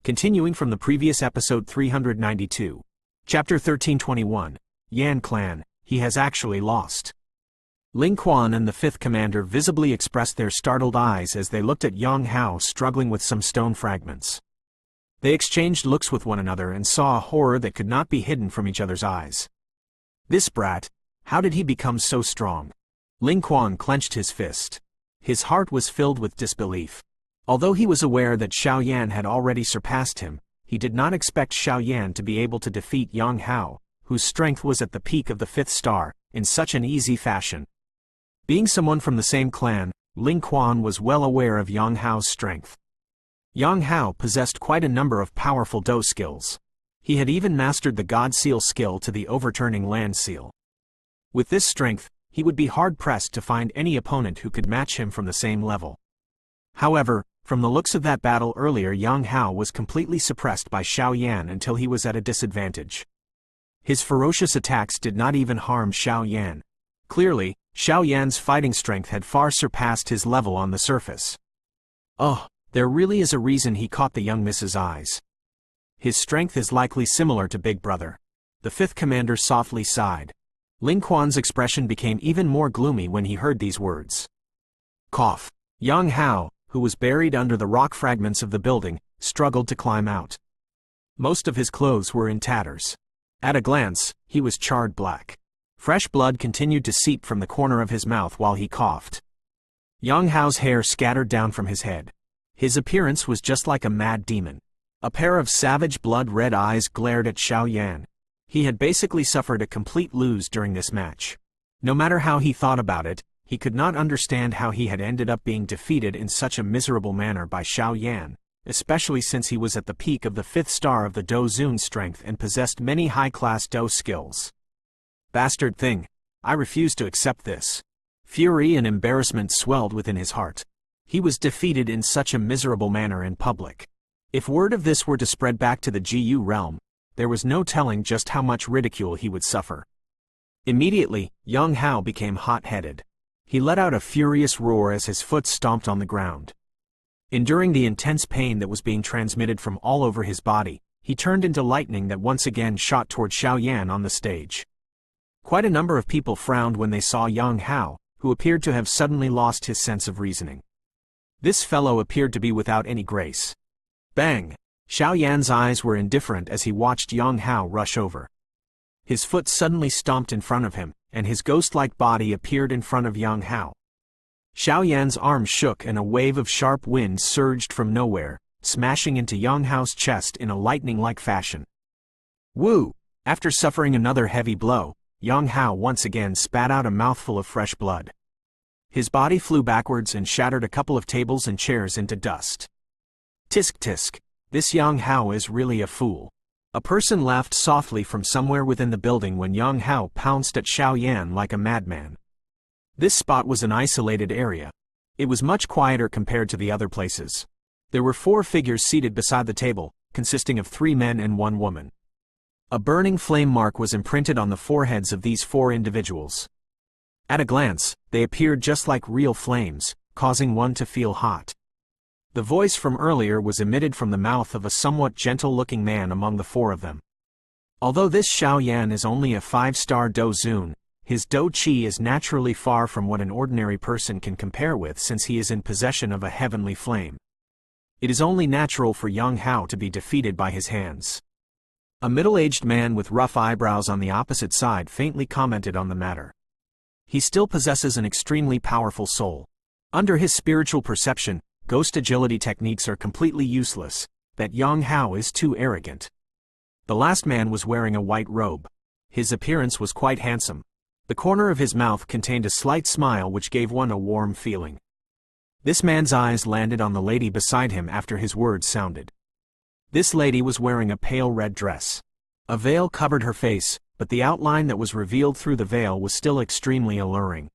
Continuing from the previous episode 392. Chapter 1321. Yan Clan, he has actually lost. Ling Quan and the fifth commander visibly expressed their startled eyes as they looked at Yang Hao struggling with some stone fragments. They exchanged looks with one another and saw a horror that could not be hidden from each other's eyes. This brat, how did he become so strong? Ling Quan clenched his fist. His heart was filled with disbelief. Although he was aware that Xiao Yan had already surpassed him, he did not expect Xiao Yan to be able to defeat Yang Hao, whose strength was at the peak of the fifth star, in such an easy fashion. Being someone from the same clan, Ling Quan was well aware of Yang Hao's strength. Yang Hao possessed quite a number of powerful Do skills. He had even mastered the God Seal skill to the overturning Land Seal. With this strength, he would be hard-pressed to find any opponent who could match him from the same level. However, from the looks of that battle earlier, Yang Hao was completely suppressed by Xiao Yan until he was at a disadvantage. His ferocious attacks did not even harm Xiao Yan. Clearly, Xiao Yan's fighting strength had far surpassed his level on the surface. Oh, there really is a reason he caught the young miss's eyes. His strength is likely similar to Big Brother. The fifth commander softly sighed. Ling Quan's expression became even more gloomy when he heard these words. Cough. Yang Hao, who was buried under the rock fragments of the building, struggled to climb out. Most of his clothes were in tatters. At a glance, he was charred black. Fresh blood continued to seep from the corner of his mouth while he coughed. Yang Hao's hair scattered down from his head. His appearance was just like a mad demon. A pair of savage blood-red eyes glared at Xiao Yan. He had basically suffered a complete lose during this match. No matter how he thought about it, he could not understand how he had ended up being defeated in such a miserable manner by Xiao Yan, especially since he was at the peak of the fifth star of the Do Zun strength and possessed many high-class Do skills. Bastard thing! I refuse to accept this. Fury and embarrassment swelled within his heart. He was defeated in such a miserable manner in public. If word of this were to spread back to the GU realm, there was no telling just how much ridicule he would suffer. Immediately, Yang Hao became hot-headed. He let out a furious roar as his foot stomped on the ground. Enduring the intense pain that was being transmitted from all over his body, he turned into lightning that once again shot toward Xiao Yan on the stage. Quite a number of people frowned when they saw Yang Hao, who appeared to have suddenly lost his sense of reasoning. This fellow appeared to be without any grace. Bang! Xiao Yan's eyes were indifferent as he watched Yang Hao rush over. His foot suddenly stomped in front of him, and his ghost-like body appeared in front of Yang Hao. Xiao Yan's arms shook and a wave of sharp wind surged from nowhere, smashing into Yang Hao's chest in a lightning-like fashion. Woo! After suffering another heavy blow, Yang Hao once again spat out a mouthful of fresh blood. His body flew backwards and shattered a couple of tables and chairs into dust. Tisk tisk, this Yang Hao is really a fool. A person laughed softly from somewhere within the building when Yang Hao pounced at Xiao Yan like a madman. This spot was an isolated area. It was much quieter compared to the other places. There were 4 figures seated beside the table, consisting of 3 men and 1 woman. A burning flame mark was imprinted on the foreheads of these 4 individuals. At a glance, they appeared just like real flames, causing one to feel hot. The voice from earlier was emitted from the mouth of a somewhat gentle-looking man among the 4 of them. Although this Xiao Yan is only a 5-star Do Zun, his Do Qi is naturally far from what an ordinary person can compare with since he is in possession of a heavenly flame. It is only natural for Yang Hao to be defeated by his hands. A middle-aged man with rough eyebrows on the opposite side faintly commented on the matter. He still possesses an extremely powerful soul. Under his spiritual perception, ghost agility techniques are completely useless, that Yang Hao is too arrogant. The last man was wearing a white robe. His appearance was quite handsome. The corner of his mouth contained a slight smile which gave one a warm feeling. This man's eyes landed on the lady beside him after his words sounded. This lady was wearing a pale red dress. A veil covered her face, but the outline that was revealed through the veil was still extremely alluring.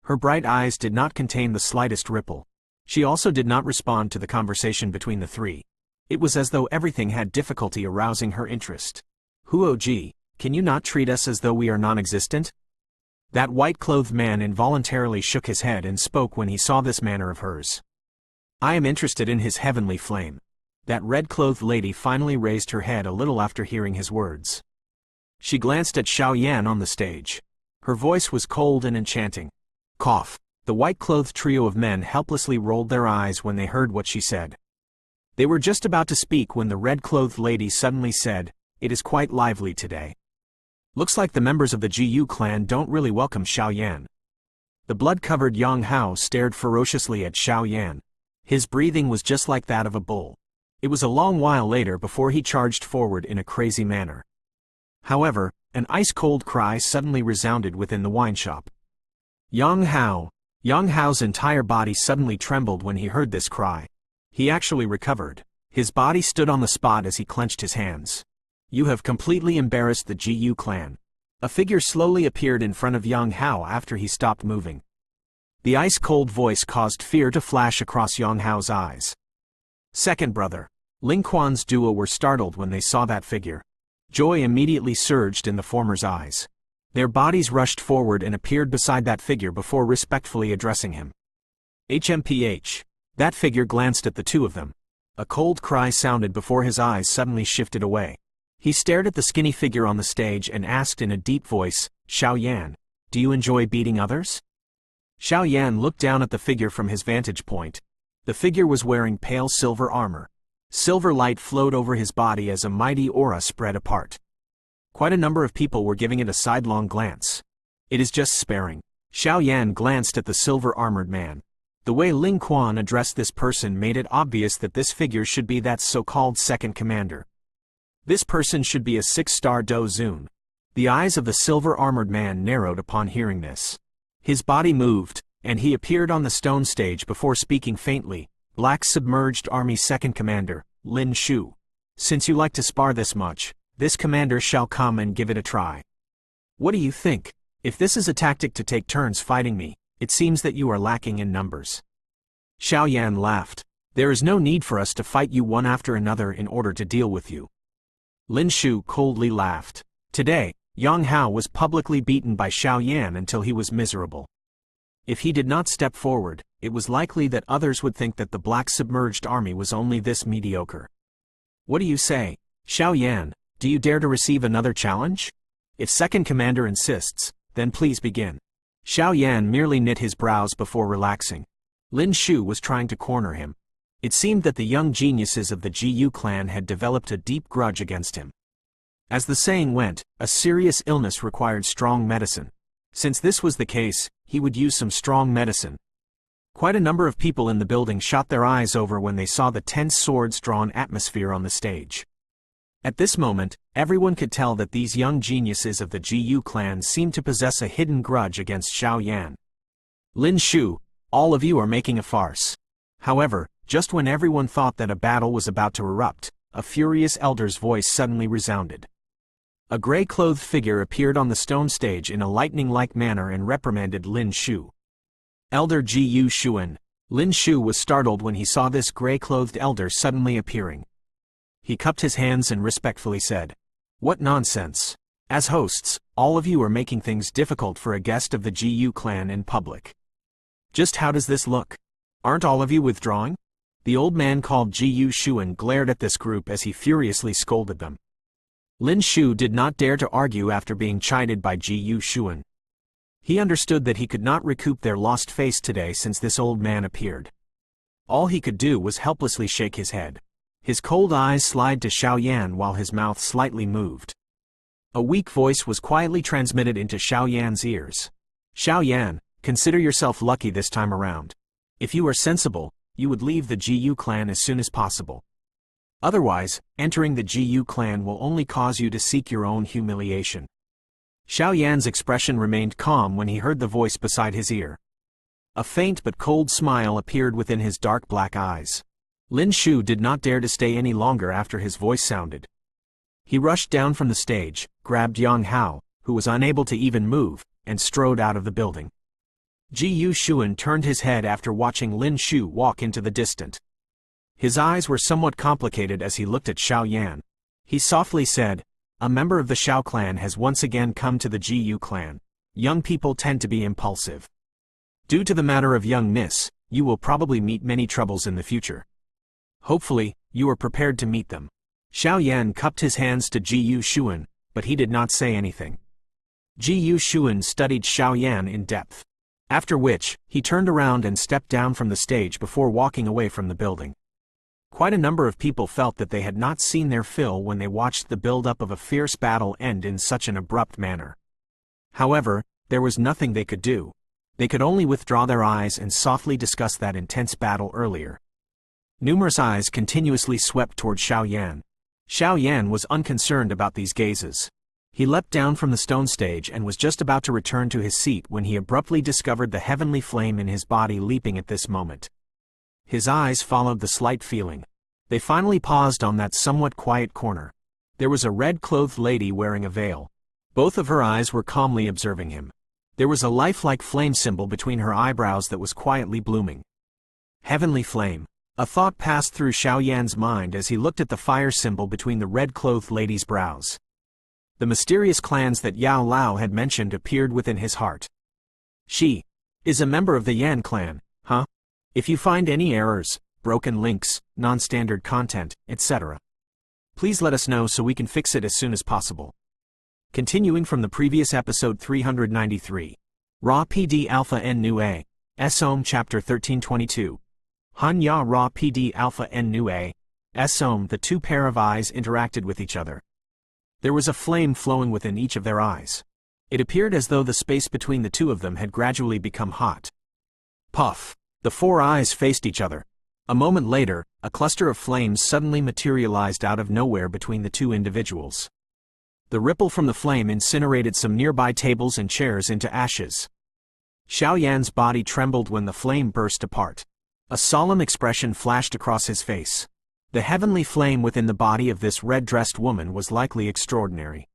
Her bright eyes did not contain the slightest ripple. She also did not respond to the conversation between the 3. It was as though everything had difficulty arousing her interest. Huoji, can you not treat us as though we are non-existent? That white-clothed man involuntarily shook his head and spoke when he saw this manner of hers. I am interested in his heavenly flame. That red-clothed lady finally raised her head a little after hearing his words. She glanced at Xiao Yan on the stage. Her voice was cold and enchanting. Cough. The white-clothed trio of men helplessly rolled their eyes when they heard what she said. They were just about to speak when the red-clothed lady suddenly said, "It is quite lively today. Looks like the members of the GU clan don't really welcome Xiao Yan." The blood-covered Yang Hao stared ferociously at Xiao Yan. His breathing was just like that of a bull. It was a long while later before he charged forward in a crazy manner. However, an ice-cold cry suddenly resounded within the wine shop. Yang Hao. Yang Hao's entire body suddenly trembled when he heard this cry. He actually recovered. His body stood on the spot as he clenched his hands. "You have completely embarrassed the GU clan." A figure slowly appeared in front of Yang Hao after he stopped moving. The ice-cold voice caused fear to flash across Yang Hao's eyes. Second brother. Ling Quan's duo were startled when they saw that figure. Joy immediately surged in the former's eyes. Their bodies rushed forward and appeared beside that figure before respectfully addressing him. HMPH. That figure glanced at the two of them. A cold cry sounded before his eyes suddenly shifted away. He stared at the skinny figure on the stage and asked in a deep voice, "Xiao Yan, do you enjoy beating others?" Xiao Yan looked down at the figure from his vantage point. The figure was wearing pale silver armor. Silver light flowed over his body as a mighty aura spread apart. Quite a number of people were giving it a sidelong glance. "It is just sparing." Xiao Yan glanced at the silver-armored man. The way Ling Quan addressed this person made it obvious that this figure should be that so-called second commander. This person should be a 6-star Do Zun. The eyes of the silver-armored man narrowed upon hearing this. His body moved, and he appeared on the stone stage before speaking faintly. "Black Submerged Army Second Commander, Lin Shu. Since you like to spar this much, this commander shall come and give it a try. What do you think? If this is a tactic to take turns fighting me, it seems that you are lacking in numbers." Xiao Yan laughed. "There is no need for us to fight you one after another in order to deal with you." Lin Shu coldly laughed. Today, Yang Hao was publicly beaten by Xiao Yan until he was miserable. If he did not step forward, it was likely that others would think that the Black Submerged Army was only this mediocre. "What do you say? Xiao Yan, do you dare to receive another challenge? If second commander insists, then please begin." Xiao Yan merely knit his brows before relaxing. Lin Shu was trying to corner him. It seemed that the young geniuses of the GU clan had developed a deep grudge against him. As the saying went, a serious illness required strong medicine. Since this was the case, he would use some strong medicine. Quite a number of people in the building shot their eyes over when they saw the tense swords-drawn atmosphere on the stage. At this moment, everyone could tell that these young geniuses of the GU clan seemed to possess a hidden grudge against Xiao Yan. "Lin Shu, all of you are making a farce." However, just when everyone thought that a battle was about to erupt, a furious elder's voice suddenly resounded. A gray-clothed figure appeared on the stone stage in a lightning-like manner and reprimanded Lin Shu. "Elder Gu Xuan." Lin Shu was startled when he saw this gray-clothed elder suddenly appearing. He cupped his hands and respectfully said, "What nonsense. As hosts, all of you are making things difficult for a guest of the GU clan in public. Just how does this look? Aren't all of you withdrawing?" The old man called Gu Xuan glared at this group as he furiously scolded them. Lin Shu did not dare to argue after being chided by Gu Xuan. He understood that he could not recoup their lost face today since this old man appeared. All he could do was helplessly shake his head. His cold eyes slid to Xiao Yan while his mouth slightly moved. A weak voice was quietly transmitted into Xiao Yan's ears. "Xiao Yan, consider yourself lucky this time around. If you are sensible, you would leave the GU clan as soon as possible. Otherwise, entering the GU clan will only cause you to seek your own humiliation." Xiao Yan's expression remained calm when he heard the voice beside his ear. A faint but cold smile appeared within his dark black eyes. Lin Shu did not dare to stay any longer after his voice sounded. He rushed down from the stage, grabbed Yang Hao, who was unable to even move, and strode out of the building. Gu Xuan turned his head after watching Lin Shu walk into the distance. His eyes were somewhat complicated as he looked at Xiao Yan. He softly said, "A member of the Xiao clan has once again come to the GU clan. Young people tend to be impulsive. Due to the matter of young miss, you will probably meet many troubles in the future." Hopefully, you are prepared to meet them. Xiao Yan cupped his hands to Ji Yuxuan, but he did not say anything. Ji Yuxuan studied Xiao Yan in depth. After which, he turned around and stepped down from the stage before walking away from the building. Quite a number of people felt that they had not seen their fill when they watched the build-up of a fierce battle end in such an abrupt manner. However, there was nothing they could do. They could only withdraw their eyes and softly discuss that intense battle earlier. Numerous eyes continuously swept toward Xiao Yan. Xiao Yan was unconcerned about these gazes. He leapt down from the stone stage and was just about to return to his seat when he abruptly discovered the heavenly flame in his body leaping at this moment. His eyes followed the slight feeling. They finally paused on that somewhat quiet corner. There was a red-clothed lady wearing a veil. Both of her eyes were calmly observing him. There was a lifelike flame symbol between her eyebrows that was quietly blooming. Heavenly flame. A thought passed through Xiao Yan's mind as he looked at the fire symbol between the red-clothed lady's brows. The mysterious clans that Yao Lao had mentioned appeared within his heart. She is a member of the Yan clan, huh? If you find any errors, broken links, non-standard content, etc., please let us know so we can fix it as soon as possible. Continuing from the previous episode 393. Ra PD Alpha N Nu A. Som Chapter 1322. Han Ya Ra PD Alpha N Nu A. Som. The two pair of eyes interacted with each other. There was a flame flowing within each of their eyes. It appeared as though the space between the two of them had gradually become hot. Puff. The four eyes faced each other. A moment later, a cluster of flames suddenly materialized out of nowhere between the two individuals. The ripple from the flame incinerated some nearby tables and chairs into ashes. Xiao Yan's body trembled when the flame burst apart. A solemn expression flashed across his face. The heavenly flame within the body of this red-dressed woman was likely extraordinary.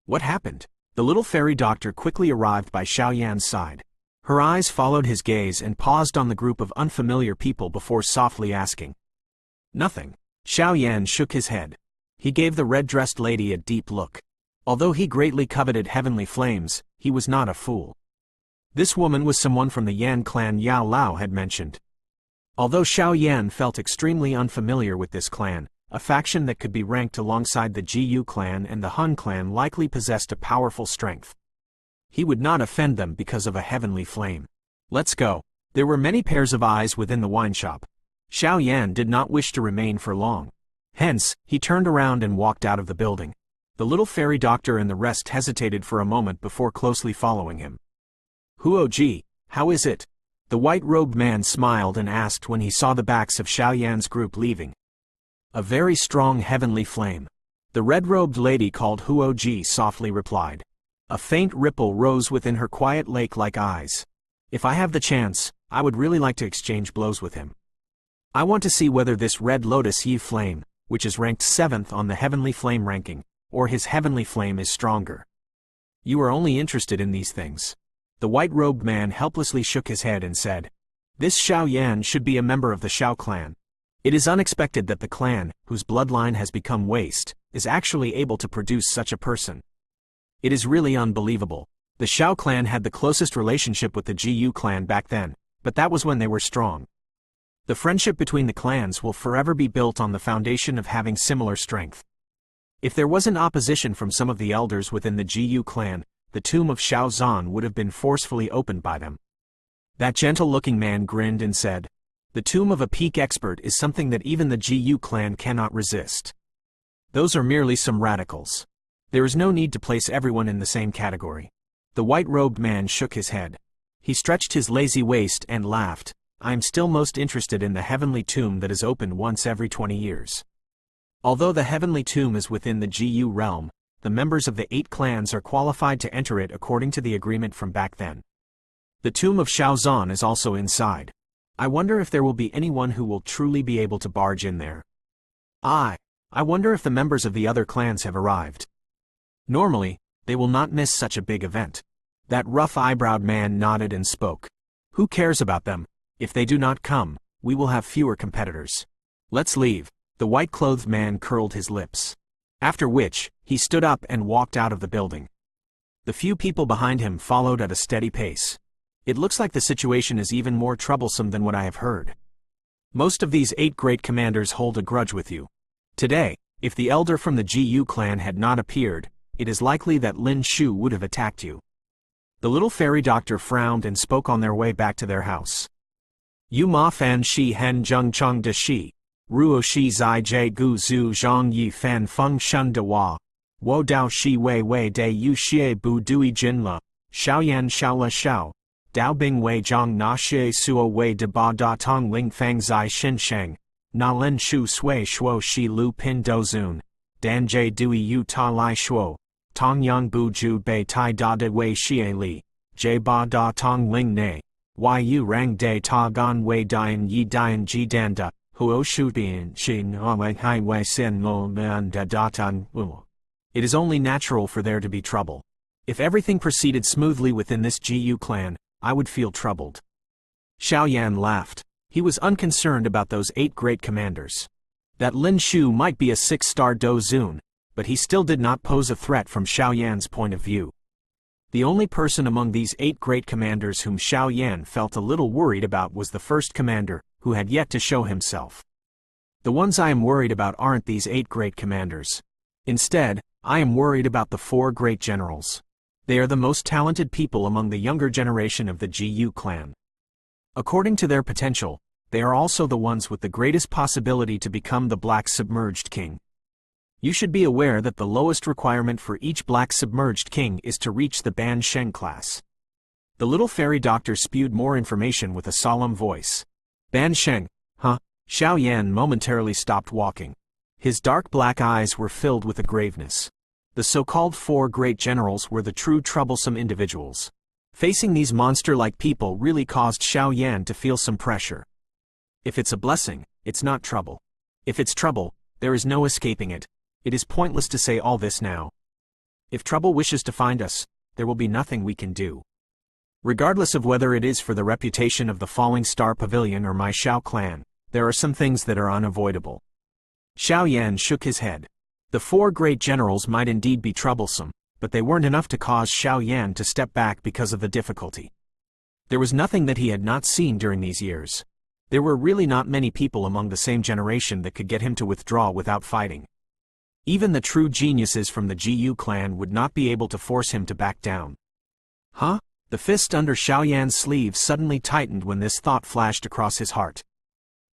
What happened? The little fairy doctor quickly arrived by Xiao Yan's side. Her eyes followed his gaze and paused on the group of unfamiliar people before softly asking. Nothing. Xiao Yan shook his head. He gave the red-dressed lady a deep look. Although he greatly coveted heavenly flames, he was not a fool. This woman was someone from the Yan clan Yao Lao had mentioned. Although Xiao Yan felt extremely unfamiliar with this clan, a faction that could be ranked alongside the Jiyu clan and the Hun clan likely possessed a powerful strength. He would not offend them because of a heavenly flame. Let's go. There were many pairs of eyes within the wine shop. Xiao Yan did not wish to remain for long. Hence, he turned around and walked out of the building. The little fairy doctor and the rest hesitated for a moment before closely following him. Huoji, how is it? The white-robed man smiled and asked when he saw the backs of Xiao Yan's group leaving. A very strong heavenly flame. The red-robed lady called Huoji softly replied. A faint ripple rose within her quiet lake-like eyes. If I have the chance, I would really like to exchange blows with him. I want to see whether this red lotus Yi flame, which is ranked 7th on the heavenly flame ranking, or his heavenly flame is stronger. You are only interested in these things. The white-robed man helplessly shook his head and said, This Xiao Yan should be a member of the Xiao clan. It is unexpected that the clan, whose bloodline has become waste, is actually able to produce such a person. It is really unbelievable. The Xiao clan had the closest relationship with the Jiyu clan back then, but that was when they were strong. The friendship between the clans will forever be built on the foundation of having similar strength. If there wasn't opposition from some of the elders within the Jiyu clan, the tomb of Xiao Zhan would have been forcefully opened by them. That gentle-looking man grinned and said, The tomb of a peak expert is something that even the Jiyu clan cannot resist. Those are merely some radicals. There is no need to place everyone in the same category. The white-robed man shook his head. He stretched his lazy waist and laughed. I am still most interested in the heavenly tomb that is opened once every 20 years. Although the heavenly tomb is within the Jiyu realm, the members of the 8 clans are qualified to enter it according to the agreement from back then. The tomb of Xiao Zhan is also inside. I wonder if there will be anyone who will truly be able to barge in there. I wonder if the members of the other clans have arrived. Normally, they will not miss such a big event. That rough-eyebrowed man nodded and spoke. Who cares about them? If they do not come, we will have fewer competitors. Let's leave. The white-clothed man curled his lips. After which, he stood up and walked out of the building. The few people behind him followed at a steady pace. It looks like the situation is even more troublesome than what I have heard. Most of these 8 great commanders hold a grudge with you. Today, if the elder from the GU clan had not appeared, it is likely that Lin Shu would have attacked you. The little fairy doctor frowned and spoke on their way back to their house. Yu ma fan shi hen zheng cheng de shi, ruo shi zai jie gu zhu zhang yi fan feng shun de wa, wo dao shi wei wei de yu xie bu dui jin le, xiaoyan xiao le xiao, dao bing wei zhang na xie suo wei de ba da tong ling fang zai xin sheng, na len shu sui shuo shi lu pin do zun, dan jie dui yu ta lai shuo, tong yang bu ju bei tai da de wei xie li, jie ba da tong ling ne. Yu rang de ta gan wei dian yi dian ji dan da, huo shu bian xin wei hai wei sin lo man da da tan wu. It is only natural for there to be trouble. If everything proceeded smoothly within this GU clan, I would feel troubled. Xiao Yan laughed. He was unconcerned about those 8 great commanders. That Lin Shu might be a 6-star Do Zun, but he still did not pose a threat from Xiao Yan's point of view. The only person among these 8 great commanders whom Xiao Yan felt a little worried about was the first commander, who had yet to show himself. The ones I am worried about aren't these 8 great commanders. Instead, I am worried about the 4 great generals. They are the most talented people among the younger generation of the GU clan. According to their potential, they are also the ones with the greatest possibility to become the Black Submerged King. You should be aware that the lowest requirement for each Black Submerged King is to reach the Ban Sheng class. The little fairy doctor spewed more information with a solemn voice. Ban Sheng, huh? Xiao Yan momentarily stopped walking. His dark black eyes were filled with a graveness. The so-called 4 great generals were the true troublesome individuals. Facing these monster-like people really caused Xiao Yan to feel some pressure. If it's a blessing, it's not trouble. If it's trouble, there is no escaping it. It is pointless to say all this now. If trouble wishes to find us, there will be nothing we can do. Regardless of whether it is for the reputation of the Falling Star Pavilion or my Xiao clan, there are some things that are unavoidable. Xiao Yan shook his head. The 4 great generals might indeed be troublesome, but they weren't enough to cause Xiao Yan to step back because of the difficulty. There was nothing that he had not seen during these years. There were really not many people among the same generation that could get him to withdraw without fighting. Even the true geniuses from the GU clan would not be able to force him to back down. Huh? The fist under Xiao Yan's sleeve suddenly tightened when this thought flashed across his heart.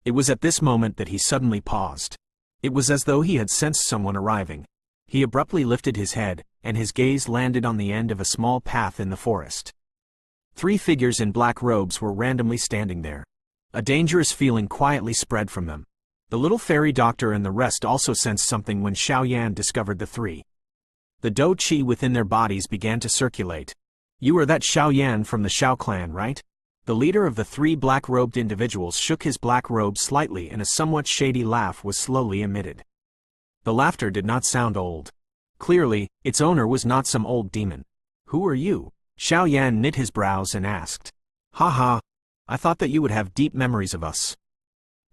It was at this moment that he suddenly paused. It was as though he had sensed someone arriving. He abruptly lifted his head, and his gaze landed on the end of a small path in the forest. 3 figures in black robes were randomly standing there. A dangerous feeling quietly spread from them. The little fairy doctor and the rest also sensed something when Xiao Yan discovered the 3. The Do Qi within their bodies began to circulate. You are that Xiao Yan from the Xiao clan, right? The leader of the 3 black-robed individuals shook his black robe slightly and a somewhat shady laugh was slowly emitted. The laughter did not sound old. Clearly, its owner was not some old demon. Who are you? Xiao Yan knit his brows and asked. Ha ha, I thought that you would have deep memories of us.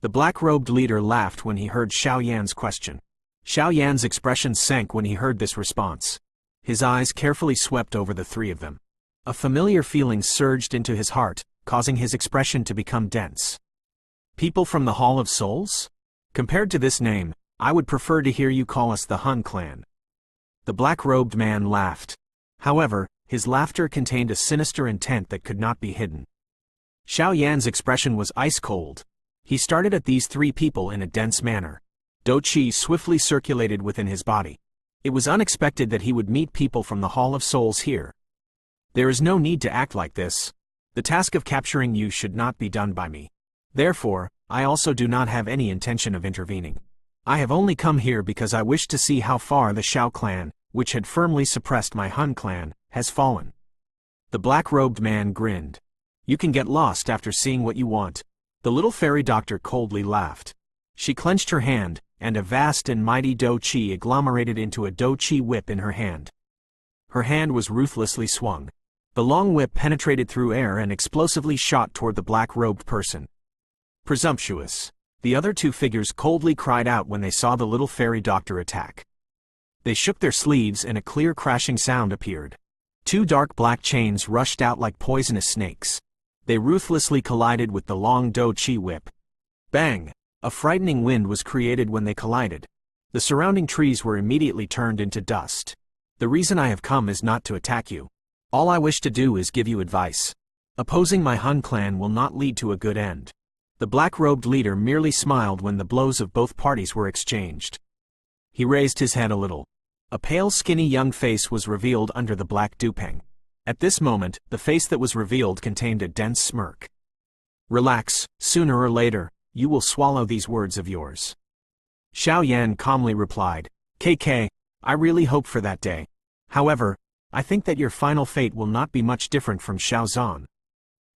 The black-robed leader laughed when he heard Xiao Yan's question. Xiao Yan's expression sank when he heard this response. His eyes carefully swept over the 3 of them. A familiar feeling surged into his heart, causing his expression to become dense. People from the Hall of Souls? Compared to this name, I would prefer to hear you call us the Hun clan. The black-robed man laughed. However, his laughter contained a sinister intent that could not be hidden. Xiao Yan's expression was ice-cold. He started at these 3 people in a dense manner. Do Qi swiftly circulated within his body. It was unexpected that he would meet people from the Hall of Souls here. There is no need to act like this. The task of capturing you should not be done by me. Therefore, I also do not have any intention of intervening. I have only come here because I wish to see how far the Xiao clan, which had firmly suppressed my Hun clan, has fallen. The black-robed man grinned. You can get lost after seeing what you want. The little fairy doctor coldly laughed. She clenched her hand, and a vast and mighty Do Qi agglomerated into a Do Qi whip in her hand. Her hand was ruthlessly swung. The long whip penetrated through air and explosively shot toward the black-robed person. Presumptuous. The other 2 figures coldly cried out when they saw the little fairy doctor attack. They shook their sleeves and a clear crashing sound appeared. 2 dark black chains rushed out like poisonous snakes. They ruthlessly collided with the long Do Qi whip. Bang! A frightening wind was created when they collided. The surrounding trees were immediately turned into dust. The reason I have come is not to attack you. All I wish to do is give you advice. Opposing my Hun clan will not lead to a good end. The black-robed leader merely smiled when the blows of both parties were exchanged. He raised his head a little. A pale, skinny young face was revealed under the black dupeng. At this moment, the face that was revealed contained a dense smirk. Relax, sooner or later, you will swallow these words of yours. Xiao Yan calmly replied, KK, I really hope for that day. However, I think that your final fate will not be much different from Xiao Zhan.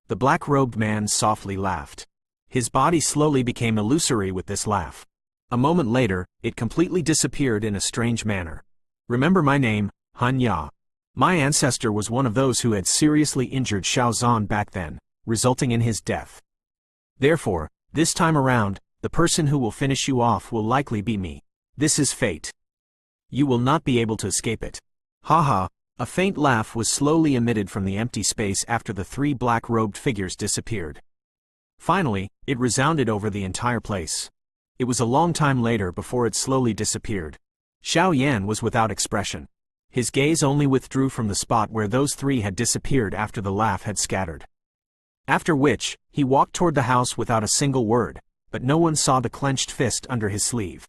The black-robed man softly laughed. His body slowly became illusory with this laugh. A moment later, it completely disappeared in a strange manner. Remember my name, Han Ya. My ancestor was one of those who had seriously injured Xiao Zhan back then, resulting in his death. Therefore, this time around, the person who will finish you off will likely be me. This is fate. You will not be able to escape it. Haha. A faint laugh was slowly emitted from the empty space after the three black-robed figures disappeared. Finally, it resounded over the entire place. It was a long time later before it slowly disappeared. Xiao Yan was without expression. His gaze only withdrew from the spot where those three had disappeared after the laugh had scattered. After which, he walked toward the house without a single word, but no one saw the clenched fist under his sleeve.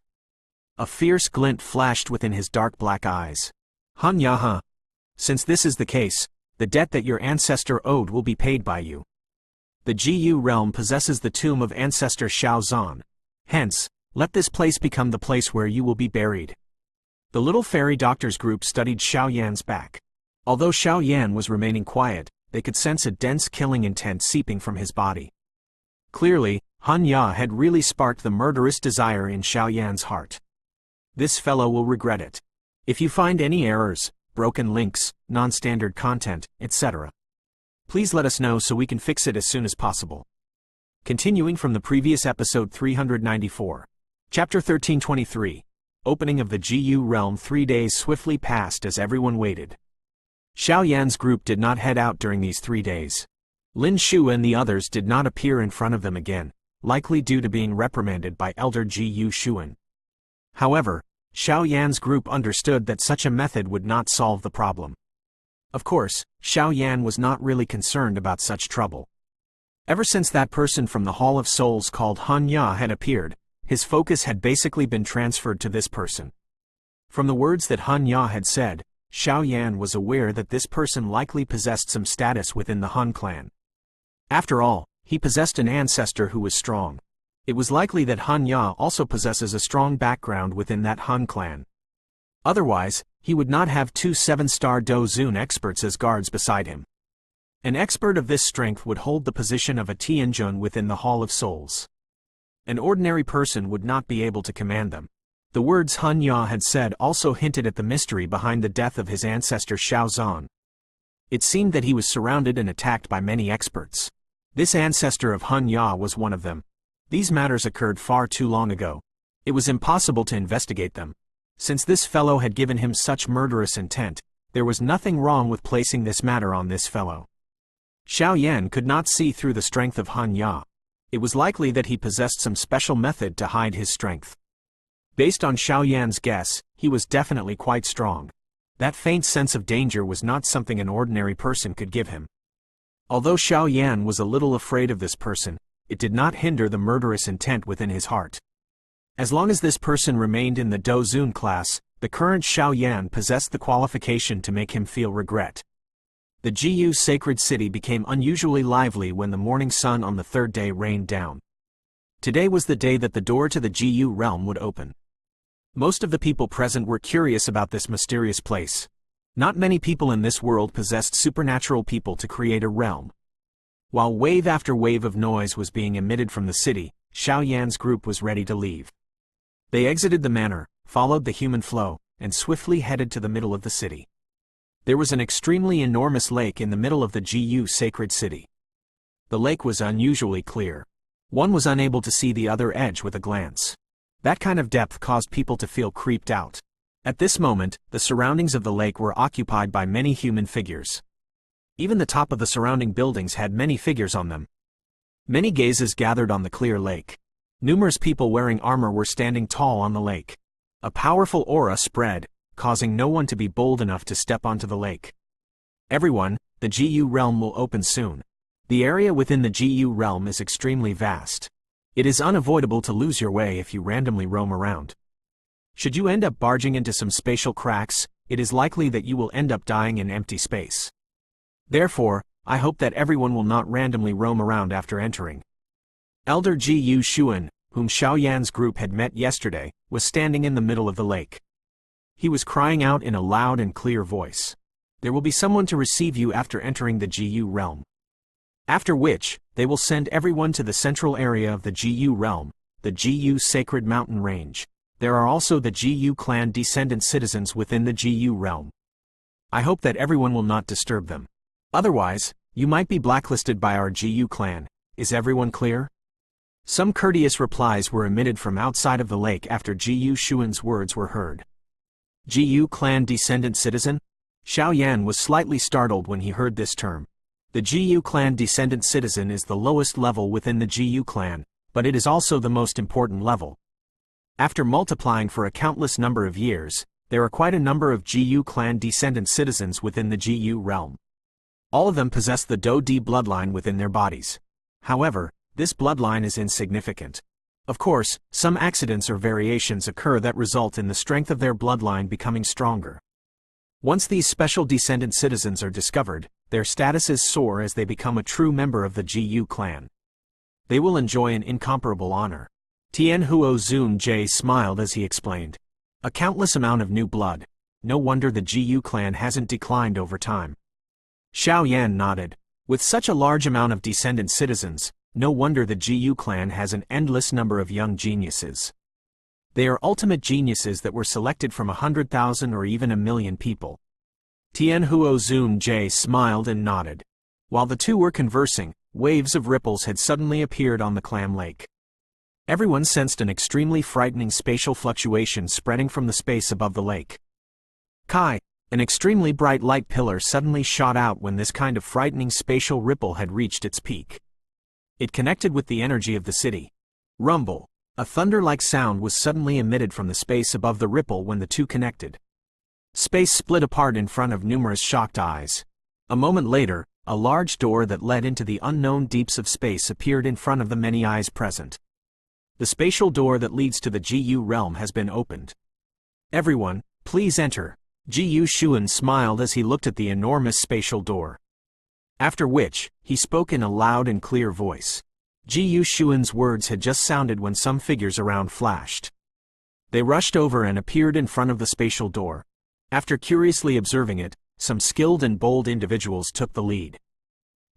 A fierce glint flashed within his dark black eyes. Han Ya. Since this is the case, the debt that your ancestor owed will be paid by you. The Jiyu realm possesses the tomb of ancestor Xiao Zhan. Hence, let this place become the place where you will be buried. The little fairy doctors group studied Xiao Yan's back. Although Xiao Yan was remaining quiet, they could sense a dense killing intent seeping from his body. Clearly, Han Ya had really sparked the murderous desire in Xiao Yan's heart. This fellow will regret it. If you find any errors, broken links, non-standard content, etc., please let us know so we can fix it as soon as possible. Continuing from the previous episode 394. Chapter 1323. Opening of the Jiyu realm. 3 days swiftly passed as everyone waited. Xiao Yan's group did not head out during these 3 days. Lin Shu and the others did not appear in front of them again, likely due to being reprimanded by Elder Jiyu Xuan. However, Xiao Yan's group understood that such a method would not solve the problem. Of course, Xiao Yan was not really concerned about such trouble. Ever since that person from the Hall of Souls called Han Ya had appeared, his focus had basically been transferred to this person. From the words that Han Ya had said, Xiao Yan was aware that this person likely possessed some status within the Han clan. After all, he possessed an ancestor who was strong. It was likely that Han Ya also possesses a strong background within that Han clan. Otherwise, he would not have 2 7-star Do Zun experts as guards beside him. An expert of this strength would hold the position of a Tianjun within the Hall of Souls. An ordinary person would not be able to command them. The words Han Ya had said also hinted at the mystery behind the death of his ancestor Xiao Zhan. It seemed that he was surrounded and attacked by many experts. This ancestor of Han Ya was one of them. These matters occurred far too long ago. It was impossible to investigate them. Since this fellow had given him such murderous intent, there was nothing wrong with placing this matter on this fellow. Xiao Yan could not see through the strength of Han Ya. It was likely that he possessed some special method to hide his strength. Based on Xiao Yan's guess, he was definitely quite strong. That faint sense of danger was not something an ordinary person could give him. Although Xiao Yan was a little afraid of this person, it did not hinder the murderous intent within his heart. As long as this person remained in the Do Zun class, the current Xiao Yan possessed the qualification to make him feel regret. The Jiyu sacred city became unusually lively when the morning sun on the 3rd day rained down. Today was the day that the door to the Jiyu realm would open. Most of the people present were curious about this mysterious place. Not many people in this world possessed supernatural people to create a realm. While wave after wave of noise was being emitted from the city, Xiao Yan's group was ready to leave. They exited the manor, followed the human flow, and swiftly headed to the middle of the city. There was an extremely enormous lake in the middle of the Jiyu sacred city. The lake was unusually clear. One was unable to see the other edge with a glance. That kind of depth caused people to feel creeped out. At this moment, the surroundings of the lake were occupied by many human figures. Even the top of the surrounding buildings had many figures on them. Many gazes gathered on the clear lake. Numerous people wearing armor were standing tall on the lake. A powerful aura spread, causing no one to be bold enough to step onto the lake. Everyone, the GU realm will open soon. The area within the GU realm is extremely vast. It is unavoidable to lose your way if you randomly roam around. Should you end up barging into some spatial cracks, it is likely that you will end up dying in empty space. Therefore, I hope that everyone will not randomly roam around after entering. Elder Gu Xuan, whom Xiao Yan's group had met yesterday, was standing in the middle of the lake. He was crying out in a loud and clear voice. There will be someone to receive you after entering the GU realm. After which, they will send everyone to the central area of the GU realm, the GU Sacred Mountain Range. There are also the GU clan descendant citizens within the GU realm. I hope that everyone will not disturb them. Otherwise, you might be blacklisted by our GU clan. Is everyone clear? Some courteous replies were emitted from outside of the lake after Gu Xuan's words were heard. GU clan descendant citizen? Xiao Yan was slightly startled when he heard this term. The GU clan descendant citizen is the lowest level within the GU clan, but it is also the most important level. After multiplying for a countless number of years, there are quite a number of GU clan descendant citizens within the GU realm. All of them possess the Do Di bloodline within their bodies. However, this bloodline is insignificant. Of course, some accidents or variations occur that result in the strength of their bloodline becoming stronger. Once these special descendant citizens are discovered, their statuses soar as they become a true member of the GU clan. They will enjoy an incomparable honor. Tian Huo Zun Jie smiled as he explained. A countless amount of new blood. No wonder the GU clan hasn't declined over time. Xiao Yan nodded. With such a large amount of descendant citizens, no wonder the GU clan has an endless number of young geniuses. They are ultimate geniuses that were selected from 100,000 or even 1,000,000 people. Tian Huo Zun Jie smiled and nodded. While the two were conversing, waves of ripples had suddenly appeared on the clam lake. Everyone sensed an extremely frightening spatial fluctuation spreading from the space above the lake. Kai, an extremely bright light pillar suddenly shot out when this kind of frightening spatial ripple had reached its peak. It connected with the energy of the city. Rumble. A thunder-like sound was suddenly emitted from the space above the ripple when the two connected. Space split apart in front of numerous shocked eyes. A moment later, a large door that led into the unknown deeps of space appeared in front of the many eyes present. The spatial door that leads to the GU realm has been opened. Everyone, please enter. Gu Xuan smiled as he looked at the enormous spatial door. After which, he spoke in a loud and clear voice. Gu Xuan's words had just sounded when some figures around flashed. They rushed over and appeared in front of the spatial door. After curiously observing it, some skilled and bold individuals took the lead.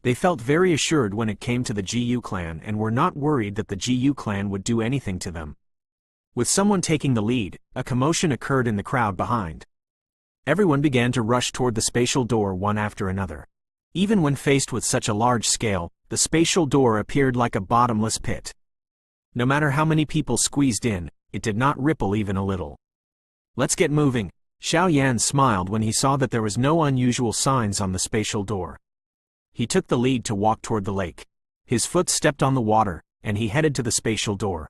They felt very assured when it came to the GU clan and were not worried that the GU clan would do anything to them. With someone taking the lead, a commotion occurred in the crowd behind. Everyone began to rush toward the spatial door one after another. Even when faced with such a large scale, the spatial door appeared like a bottomless pit. No matter how many people squeezed in, it did not ripple even a little. Let's get moving. Xiao Yan smiled when he saw that there was no unusual signs on the spatial door. He took the lead to walk toward the lake. His foot stepped on the water, and he headed to the spatial door.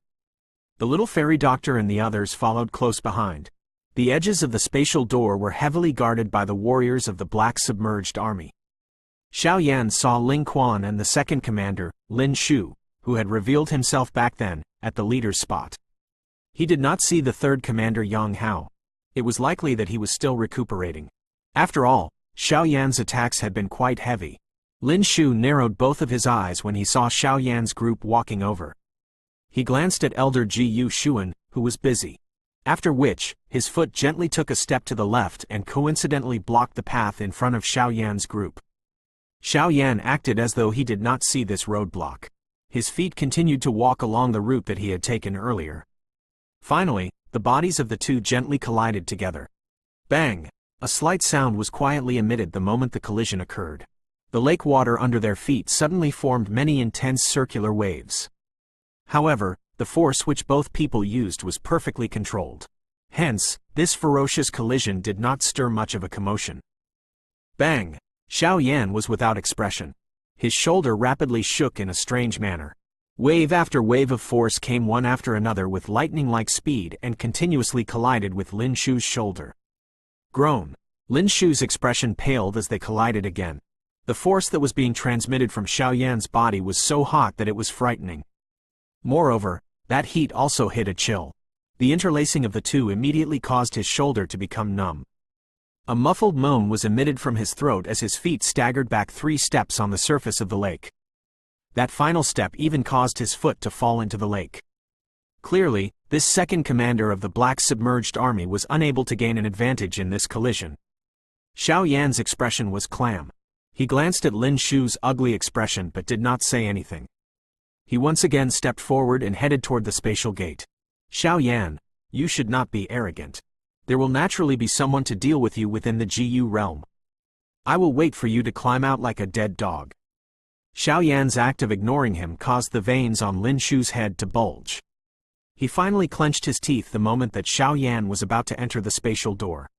The little fairy doctor and the others followed close behind. The edges of the spatial door were heavily guarded by the warriors of the Black Submerged Army. Xiao Yan saw Ling Quan and the second commander, Lin Shu, who had revealed himself back then, at the leader's spot. He did not see the third commander Yang Hao. It was likely that he was still recuperating. After all, Xiao Yan's attacks had been quite heavy. Lin Shu narrowed both of his eyes when he saw Xiao Yan's group walking over. He glanced at Elder Gu Xuan, who was busy. After which, his foot gently took a step to the left and coincidentally blocked the path in front of Xiao Yan's group. Xiao Yan acted as though he did not see this roadblock. His feet continued to walk along the route that he had taken earlier. Finally, the bodies of the two gently collided together. Bang! A slight sound was quietly emitted the moment the collision occurred. The lake water under their feet suddenly formed many intense circular waves. However, the force which both people used was perfectly controlled. Hence, this ferocious collision did not stir much of a commotion. Bang! Xiao Yan was without expression. His shoulder rapidly shook in a strange manner. Wave after wave of force came one after another with lightning-like speed and continuously collided with Lin Shu's shoulder. Groan. Lin Shu's expression paled as they collided again. The force that was being transmitted from Xiao Yan's body was so hot that it was frightening. Moreover, that heat also hit a chill. The interlacing of the two immediately caused his shoulder to become numb. A muffled moan was emitted from his throat as his feet staggered back 3 steps on the surface of the lake. That final step even caused his foot to fall into the lake. Clearly, this second commander of the Black Submerged Army was unable to gain an advantage in this collision. Xiao Yan's expression was clam. He glanced at Lin Shu's ugly expression but did not say anything. He once again stepped forward and headed toward the spatial gate. Xiao Yan, you should not be arrogant. There will naturally be someone to deal with you within the GU realm. I will wait for you to climb out like a dead dog. Xiao Yan's act of ignoring him caused the veins on Lin Shu's head to bulge. He finally clenched his teeth the moment that Xiao Yan was about to enter the spatial door.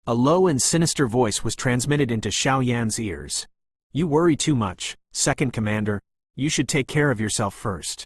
A low and sinister voice was transmitted into Xiao Yan's ears. You worry too much, Second Commander. You should take care of yourself first.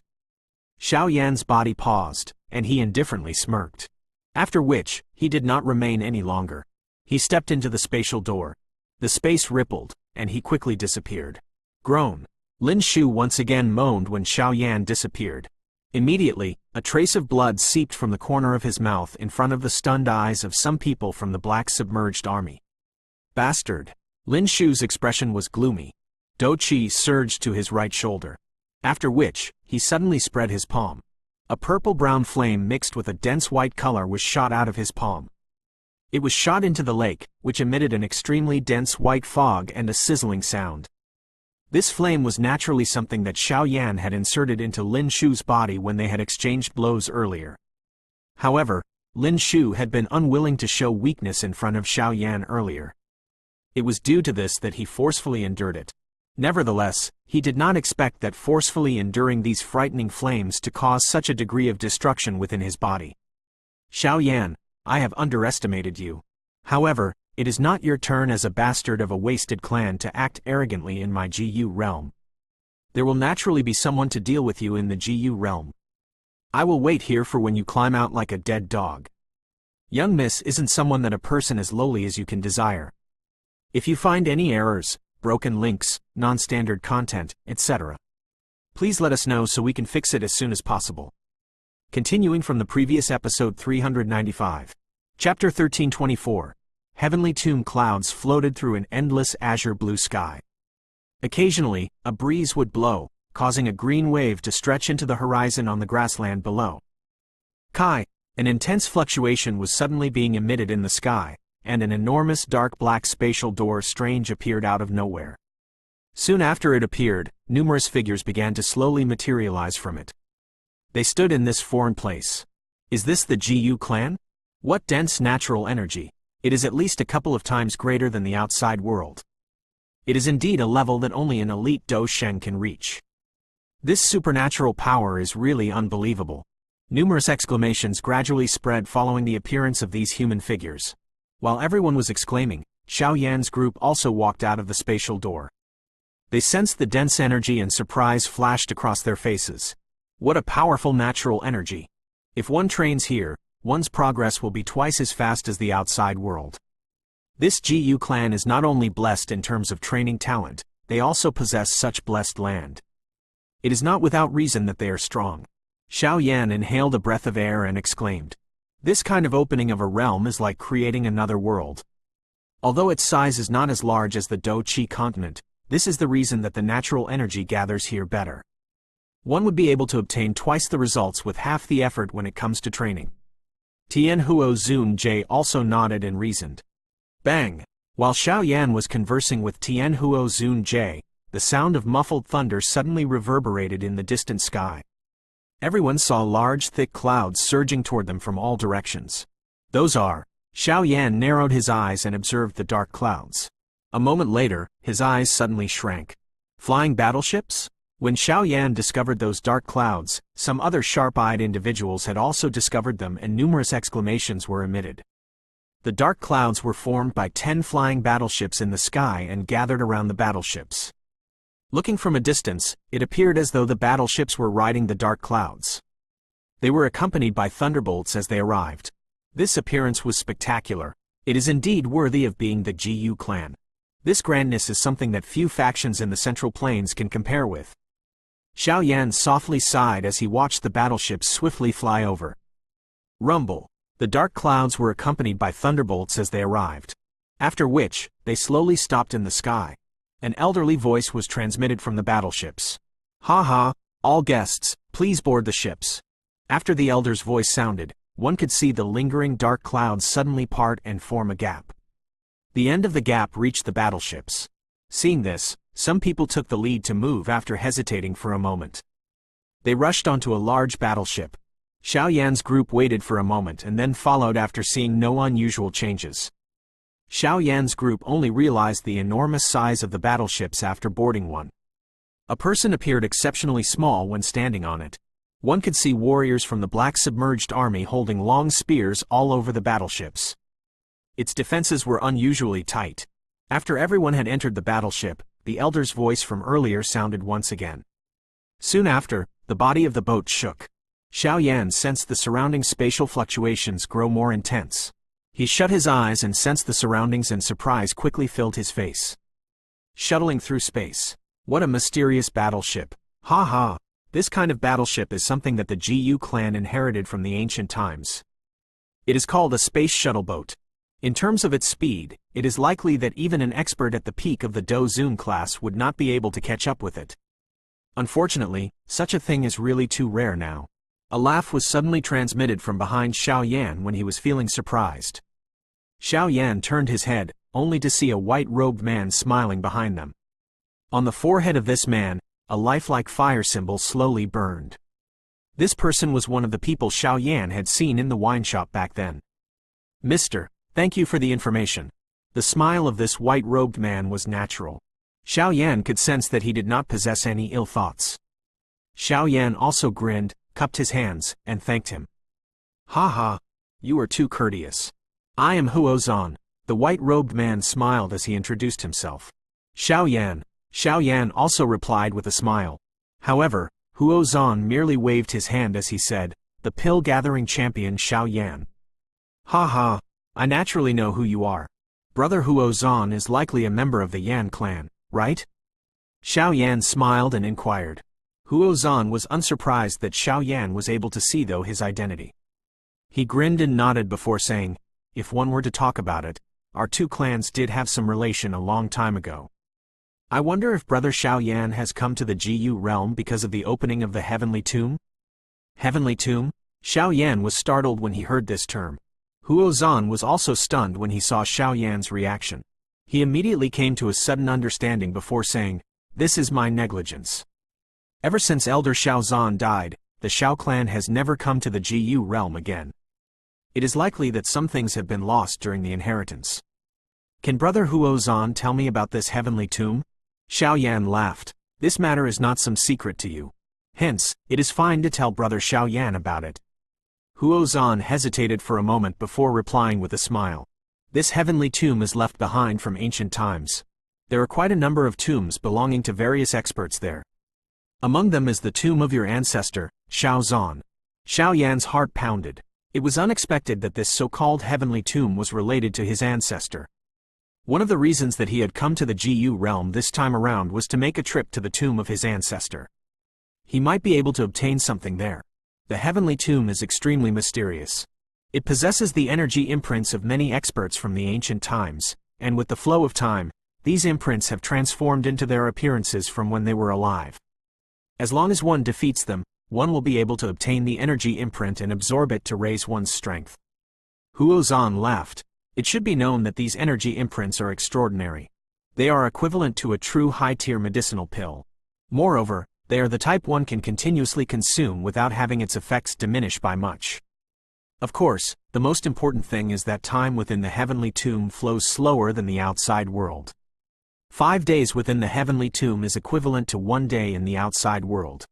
Xiao Yan's body paused, and he indifferently smirked. After which, he did not remain any longer. He stepped into the spatial door. The space rippled, and he quickly disappeared. Groan. Lin Shu once again moaned when Xiao Yan disappeared. Immediately, a trace of blood seeped from the corner of his mouth in front of the stunned eyes of some people from the Black Submerged Army. Bastard. Lin Shu's expression was gloomy. Do Qi surged to his right shoulder. After which, he suddenly spread his palm. A purple-brown flame mixed with a dense white color was shot out of his palm. It was shot into the lake, which emitted an extremely dense white fog and a sizzling sound. This flame was naturally something that Xiao Yan had inserted into Lin Shu's body when they had exchanged blows earlier. However, Lin Shu had been unwilling to show weakness in front of Xiao Yan earlier. It was due to this that he forcefully endured it. Nevertheless, he did not expect that forcefully enduring these frightening flames to cause such a degree of destruction within his body. Xiao Yan, I have underestimated you. However, it is not your turn as a bastard of a wasted clan to act arrogantly in my GU realm. There will naturally be someone to deal with you in the GU realm. I will wait here for when you climb out like a dead dog. Young miss isn't someone that a person as lowly as you can desire. If you find any errors, broken links, non-standard content, etc., please let us know so we can fix it as soon as possible. Continuing from the previous episode 395. Chapter 1324. Heavenly tomb clouds floated through an endless azure blue sky. Occasionally, a breeze would blow, causing a green wave to stretch into the horizon on the grassland below. Kai, an intense fluctuation was suddenly being emitted in the sky, and an enormous dark black spatial door strange appeared out of nowhere. Soon after it appeared, numerous figures began to slowly materialize from it. They stood in this foreign place. Is this the GU clan? What dense natural energy! It is at least a couple of times greater than the outside world. It is indeed a level that only an elite Do Shen can reach. This supernatural power is really unbelievable. Numerous exclamations gradually spread following the appearance of these human figures. While everyone was exclaiming, Xiao Yan's group also walked out of the spatial door. They sensed the dense energy and surprise flashed across their faces. What a powerful natural energy! If one trains here, one's progress will be twice as fast as the outside world. This GU clan is not only blessed in terms of training talent, they also possess such blessed land. It is not without reason that they are strong. Xiao Yan inhaled a breath of air and exclaimed, "This kind of opening of a realm is like creating another world." Although its size is not as large as the Do Qi continent, this is the reason that the natural energy gathers here better. One would be able to obtain twice the results with half the effort when it comes to training. Tianhuo Zun Jie also nodded and reasoned. Bang! While Xiao Yan was conversing with Tianhuo Zun Jie, the sound of muffled thunder suddenly reverberated in the distant sky. Everyone saw large, thick clouds surging toward them from all directions. Those are... Xiao Yan narrowed his eyes and observed the dark clouds. A moment later, his eyes suddenly shrank. Flying battleships? When Xiao Yan discovered those dark clouds, some other sharp-eyed individuals had also discovered them and numerous exclamations were emitted. The dark clouds were formed by 10 flying battleships in the sky and gathered around the battleships. Looking from a distance, it appeared as though the battleships were riding the dark clouds. They were accompanied by thunderbolts as they arrived. This appearance was spectacular. It is indeed worthy of being the GU clan. This grandness is something that few factions in the Central Plains can compare with. Xiao Yan softly sighed as he watched the battleships swiftly fly over. Rumble. The dark clouds were accompanied by thunderbolts as they arrived. After which, they slowly stopped in the sky. An elderly voice was transmitted from the battleships. "Ha ha, all guests, please board the ships." After the elder's voice sounded, one could see the lingering dark clouds suddenly part and form a gap. The end of the gap reached the battleships. Seeing this, some people took the lead to move after hesitating for a moment. They rushed onto a large battleship. Xiao Yan's group waited for a moment and then followed after seeing no unusual changes. Xiao Yan's group only realized the enormous size of the battleships after boarding one. A person appeared exceptionally small when standing on it. One could see warriors from the Black Submerged Army holding long spears all over the battleships. Its defenses were unusually tight. After everyone had entered the battleship, the elder's voice from earlier sounded once again. Soon after, the body of the boat shook. Xiao Yan sensed the surrounding spatial fluctuations grow more intense. He shut his eyes and sensed the surroundings, and surprise quickly filled his face. Shuttling through space. What a mysterious battleship. Ha ha. This kind of battleship is something that the GU clan inherited from the ancient times. It is called a space shuttle boat. In terms of its speed, it is likely that even an expert at the peak of the Dozun class would not be able to catch up with it. Unfortunately, such a thing is really too rare now. A laugh was suddenly transmitted from behind Xiao Yan when he was feeling surprised. Xiao Yan turned his head, only to see a white-robed man smiling behind them. On the forehead of this man, a lifelike fire symbol slowly burned. This person was one of the people Xiao Yan had seen in the wine shop back then. "Mister, thank you for the information." The smile of this white-robed man was natural. Xiao Yan could sense that he did not possess any ill thoughts. Xiao Yan also grinned, cupped his hands, and thanked him. "Ha ha, you are too courteous. I am Huo Zan." The white-robed man smiled as he introduced himself. "Xiao Yan also replied with a smile. However, Huo Zan merely waved his hand as he said, "The pill-gathering champion Xiao Yan." "Ha ha, I naturally know who you are. Brother Huo Zan is likely a member of the Yan clan, right?" Xiao Yan smiled and inquired. Huo Zan was unsurprised that Xiao Yan was able to see though his identity. He grinned and nodded before saying, "If one were to talk about it, our two clans did have some relation a long time ago. I wonder if Brother Xiao Yan has come to the GU realm because of the opening of the Heavenly Tomb?" Heavenly Tomb? Xiao Yan was startled when he heard this term. Huo Zan was also stunned when he saw Xiao Yan's reaction. He immediately came to a sudden understanding before saying, "This is my negligence. Ever since Elder Xiao Zan died, the Xiao clan has never come to the GU realm again. It is likely that some things have been lost during the inheritance. Can Brother Huo Zan tell me about this Heavenly Tomb?" Xiao Yan laughed. "This matter is not some secret to you. Hence, it is fine to tell Brother Xiao Yan about it." Huo Zan hesitated for a moment before replying with a smile. "This Heavenly Tomb is left behind from ancient times. There are quite a number of tombs belonging to various experts there. Among them is the tomb of your ancestor, Xiao Zan." Xiao Yan's heart pounded. It was unexpected that this so-called Heavenly Tomb was related to his ancestor. One of the reasons that he had come to the GU realm this time around was to make a trip to the tomb of his ancestor. He might be able to obtain something there. The Heavenly Tomb is extremely mysterious. It possesses the energy imprints of many experts from the ancient times, and with the flow of time, these imprints have transformed into their appearances from when they were alive. As long as one defeats them, one will be able to obtain the energy imprint and absorb it to raise one's strength. Huo Zan laughed. It should be known that these energy imprints are extraordinary. They are equivalent to a true high-tier medicinal pill. Moreover, they are the type one can continuously consume without having its effects diminish by much. Of course, the most important thing is that time within the Heavenly Tomb flows slower than the outside world. 5 days within the Heavenly Tomb is equivalent to 1 day in the outside world.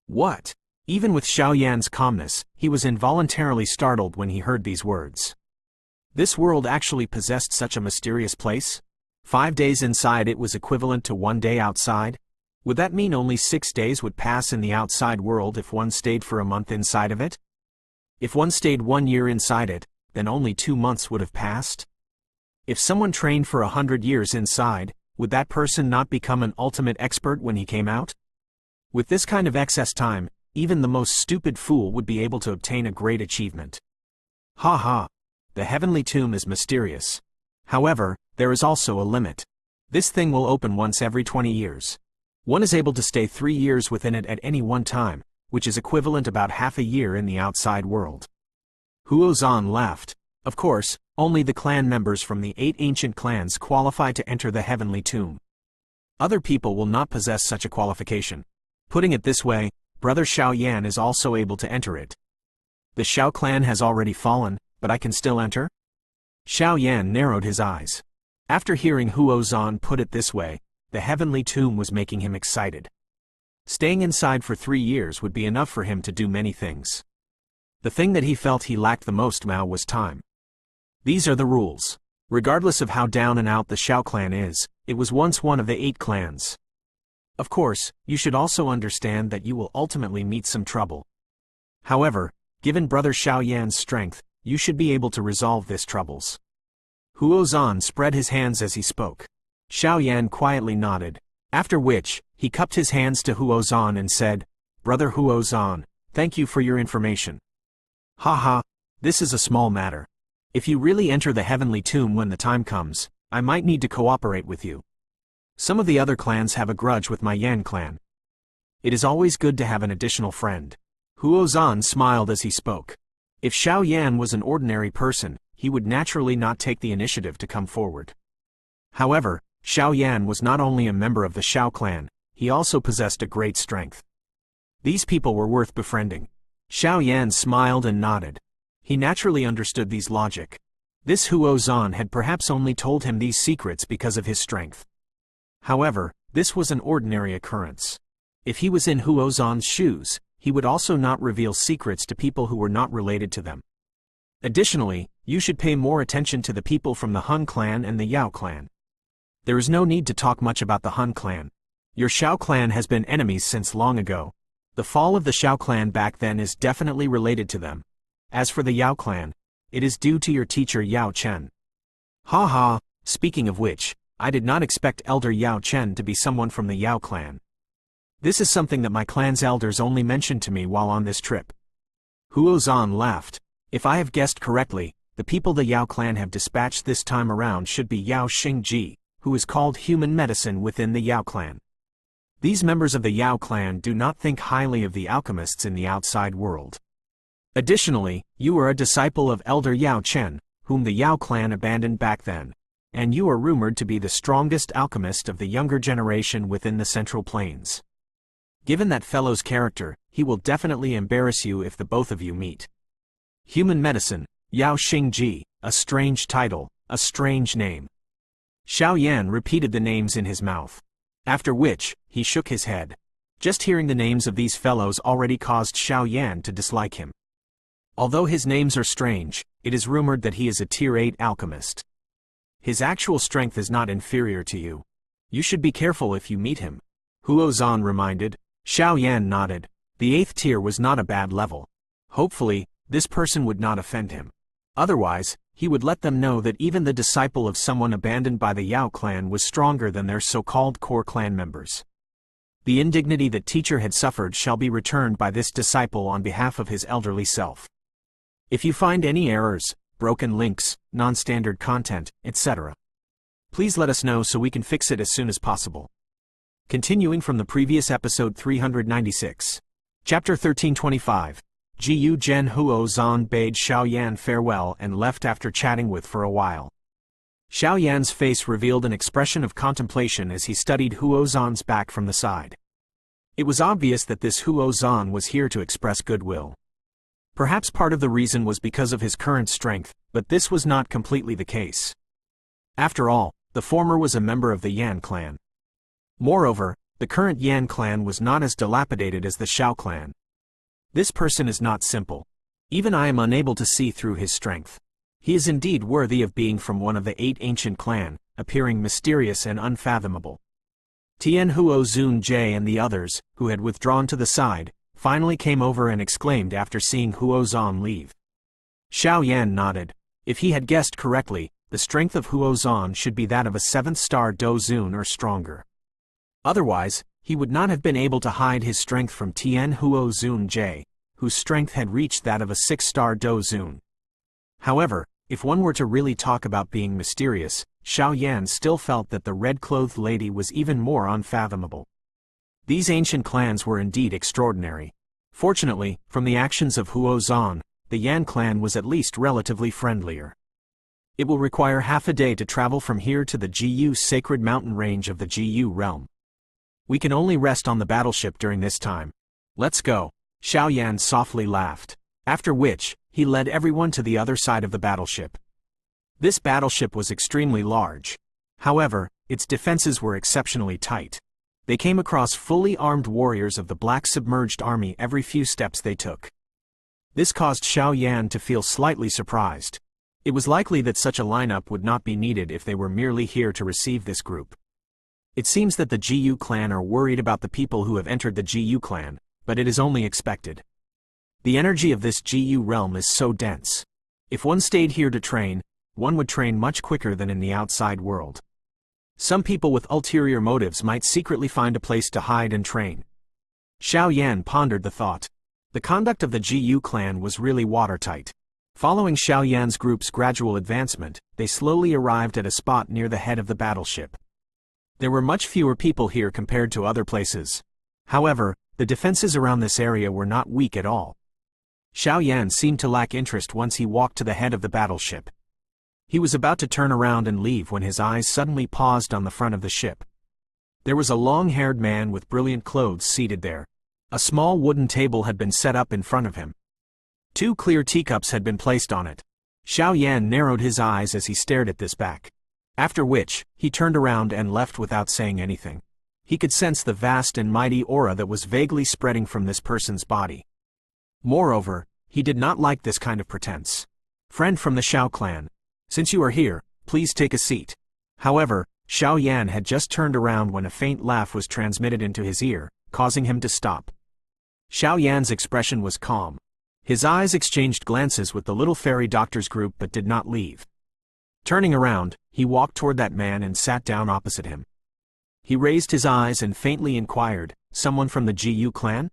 What? Even with Xiao Yan's calmness, he was involuntarily startled when he heard these words. This world actually possessed such a mysterious place? 5 days inside it was equivalent to 1 day outside? Would that mean only 6 days would pass in the outside world if one stayed for a month inside of it? If one stayed 1 year inside it, then only 2 months would have passed? If someone trained for 100 years inside, would that person not become an ultimate expert when he came out? With this kind of excess time, even the most stupid fool would be able to obtain a great achievement. Ha ha! The heavenly tomb is mysterious. However, there is also a limit. This thing will open once every 20 years. One is able to stay 3 years within it at any one time, which is equivalent about half a year in the outside world. Huozan laughed. Of course, only the clan members from the 8 ancient clans qualify to enter the heavenly tomb. Other people will not possess such a qualification. Putting it this way, Brother Xiao Yan is also able to enter it. The Xiao clan has already fallen, but I can still enter? Xiao Yan narrowed his eyes. After hearing Huozan put it this way, the heavenly tomb was making him excited. Staying inside for 3 years would be enough for him to do many things. The thing that he felt he lacked the most now was time. These are the rules. Regardless of how down and out the Xiao clan is, it was once one of the 8 clans. Of course, you should also understand that you will ultimately meet some trouble. However, given Brother Xiao Yan's strength, you should be able to resolve this troubles. Huozan spread his hands as he spoke. Xiao Yan quietly nodded, after which, he cupped his hands to Huozan and said, Brother Huozan, thank you for your information. Haha, this is a small matter. If you really enter the heavenly tomb when the time comes, I might need to cooperate with you. Some of the other clans have a grudge with my Yan clan. It is always good to have an additional friend. Huozan smiled as he spoke. If Xiao Yan was an ordinary person, he would naturally not take the initiative to come forward. However, Xiao Yan was not only a member of the Xiao clan, he also possessed a great strength. These people were worth befriending. Xiao Yan smiled and nodded. He naturally understood these logic. This Huozan had perhaps only told him these secrets because of his strength. However, this was an ordinary occurrence. If he was in Huozan's shoes, he would also not reveal secrets to people who were not related to them. Additionally, you should pay more attention to the people from the Hun clan and the Yao clan. There is no need to talk much about the Hun clan. Your Xiao clan has been enemies since long ago. The fall of the Xiao clan back then is definitely related to them. As for the Yao clan, it is due to your teacher Yao Chen. Ha ha, speaking of which, I did not expect Elder Yao Chen to be someone from the Yao clan. This is something that my clan's elders only mentioned to me while on this trip. Huozan laughed. If I have guessed correctly, the people the Yao clan have dispatched this time around should be Yao Xingji, who is called human medicine within the Yao clan. These members of the Yao clan do not think highly of the alchemists in the outside world. Additionally, you are a disciple of Elder Yao Chen, whom the Yao clan abandoned back then, and you are rumored to be the strongest alchemist of the younger generation within the Central Plains. Given that fellow's character, he will definitely embarrass you if the both of you meet. Human medicine, Yao Xingji, a strange title, a strange name. Xiao Yan repeated the names in his mouth. After which, he shook his head. Just hearing the names of these fellows already caused Xiao Yan to dislike him. Although his names are strange, it is rumored that he is a Tier 8 alchemist. His actual strength is not inferior to you. You should be careful if you meet him. Huozan reminded. Xiao Yan nodded. The 8th tier was not a bad level. Hopefully, this person would not offend him. Otherwise, he would let them know that even the disciple of someone abandoned by the Yao clan was stronger than their so-called core clan members. The indignity that teacher had suffered shall be returned by this disciple on behalf of his elderly self. If you find any errors, broken links, non-standard content, etc., please let us know so we can fix it as soon as possible. Continuing from the previous episode 396. Chapter 1325. Jiyu Zhen Huozan bade Xiao Yan farewell and left after chatting with for a while. Xiao Yan's face revealed an expression of contemplation as he studied Huozan's back from the side. It was obvious that this Huozan was here to express goodwill. Perhaps part of the reason was because of his current strength, but this was not completely the case. After all, the former was a member of the Yan clan. Moreover, the current Yan clan was not as dilapidated as the Xiao clan. This person is not simple. Even I am unable to see through his strength. He is indeed worthy of being from one of the 8 ancient clan, appearing mysterious and unfathomable. Tian Huo Zun J and the others, who had withdrawn to the side, finally came over and exclaimed after seeing Huo Zan leave. Xiao Yan nodded. If he had guessed correctly, the strength of Huo Zan should be that of a 7th star Do Zun or stronger. Otherwise, he would not have been able to hide his strength from Tian Huo Zun J, whose strength had reached that of a 6-star Do Zun. However, if one were to really talk about being mysterious, Xiao Yan still felt that the red-clothed lady was even more unfathomable. These ancient clans were indeed extraordinary. Fortunately, from the actions of Huo Zan, the Yan clan was at least relatively friendlier. It will require half a day to travel from here to the Gu sacred mountain range of the Gu realm. We can only rest on the battleship during this time. Let's go. Xiao Yan softly laughed. After which, he led everyone to the other side of the battleship. This battleship was extremely large. However, its defenses were exceptionally tight. They came across fully armed warriors of the Black Submerged Army every few steps they took. This caused Xiao Yan to feel slightly surprised. It was likely that such a lineup would not be needed if they were merely here to receive this group. It seems that the Gu clan are worried about the people who have entered the Gu clan, but it is only expected. The energy of this Gu realm is so dense. If one stayed here to train, one would train much quicker than in the outside world. Some people with ulterior motives might secretly find a place to hide and train. Xiao Yan pondered the thought. The conduct of the Gu clan was really watertight. Following Xiao Yan's group's gradual advancement, they slowly arrived at a spot near the head of the battleship. There were much fewer people here compared to other places. However, the defenses around this area were not weak at all. Xiao Yan seemed to lack interest once he walked to the head of the battleship. He was about to turn around and leave when his eyes suddenly paused on the front of the ship. There was a long-haired man with brilliant clothes seated there. A small wooden table had been set up in front of him. 2 clear teacups had been placed on it. Xiao Yan narrowed his eyes as he stared at this back. After which, he turned around and left without saying anything. He could sense the vast and mighty aura that was vaguely spreading from this person's body. Moreover, he did not like this kind of pretense. Friend from the Xiao clan, since you are here, please take a seat. However, Xiao Yan had just turned around when a faint laugh was transmitted into his ear, causing him to stop. Xiao Yan's expression was calm. His eyes exchanged glances with the little fairy doctor's group but did not leave. Turning around, he walked toward that man and sat down opposite him. He raised his eyes and faintly inquired, "Someone from the Gu clan?"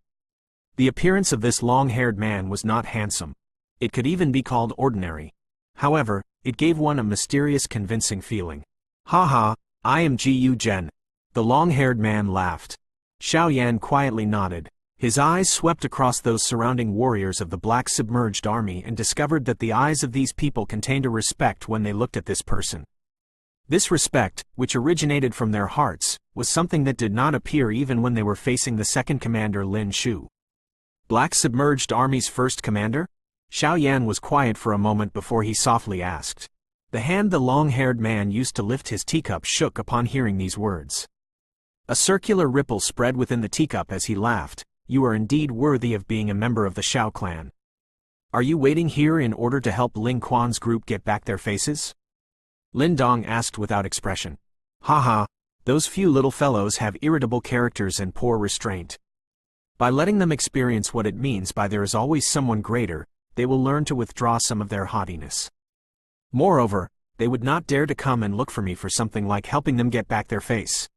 The appearance of this long-haired man was not handsome. It could even be called ordinary. However, it gave one a mysterious, convincing feeling. "Ha, I am Gu Zhen." The long-haired man laughed. Xiao Yan quietly nodded. His eyes swept across those surrounding warriors of the Black Submerged Army and discovered that the eyes of these people contained a respect when they looked at this person. This respect, which originated from their hearts, was something that did not appear even when they were facing the second commander Lin Shu. Black Submerged Army's first commander? Xiao Yan was quiet for a moment before he softly asked. The hand the long-haired man used to lift his teacup shook upon hearing these words. A circular ripple spread within the teacup as he laughed. "You are indeed worthy of being a member of the Xiao clan. Are you waiting here in order to help Ling Quan's group get back their faces?" Lin Dong asked without expression. "Haha, those few little fellows have irritable characters and poor restraint. By letting them experience what it means by there is always someone greater, they will learn to withdraw some of their haughtiness. Moreover, they would not dare to come and look for me for something like helping them get back their face."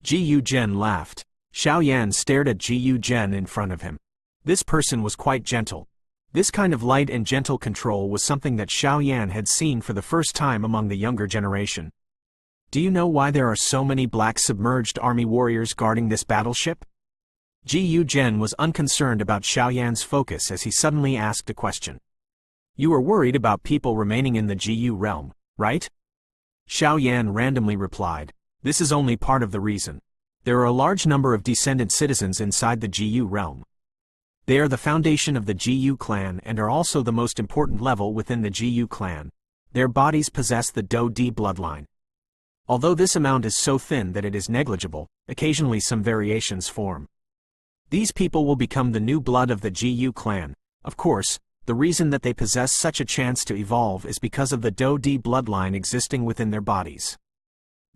Gu Zhen laughed. Xiao Yan stared at Gu Zhen in front of him. This person was quite gentle. This kind of light and gentle control was something that Xiao Yan had seen for the first time among the younger generation. "Do you know why there are so many Black Submerged Army warriors guarding this battleship?" Gu Zhen was unconcerned about Xiao Yan's focus as he suddenly asked a question. "You are worried about people remaining in the Gu realm, right?" Xiao Yan randomly replied, "This is only part of the reason. There are a large number of descendant citizens inside the Gu realm. They are the foundation of the Gu clan and are also the most important level within the Gu clan. Their bodies possess the Do D bloodline. Although this amount is so thin that it is negligible, occasionally some variations form. These people will become the new blood of the Gu clan. Of course, the reason that they possess such a chance to evolve is because of the Do D bloodline existing within their bodies."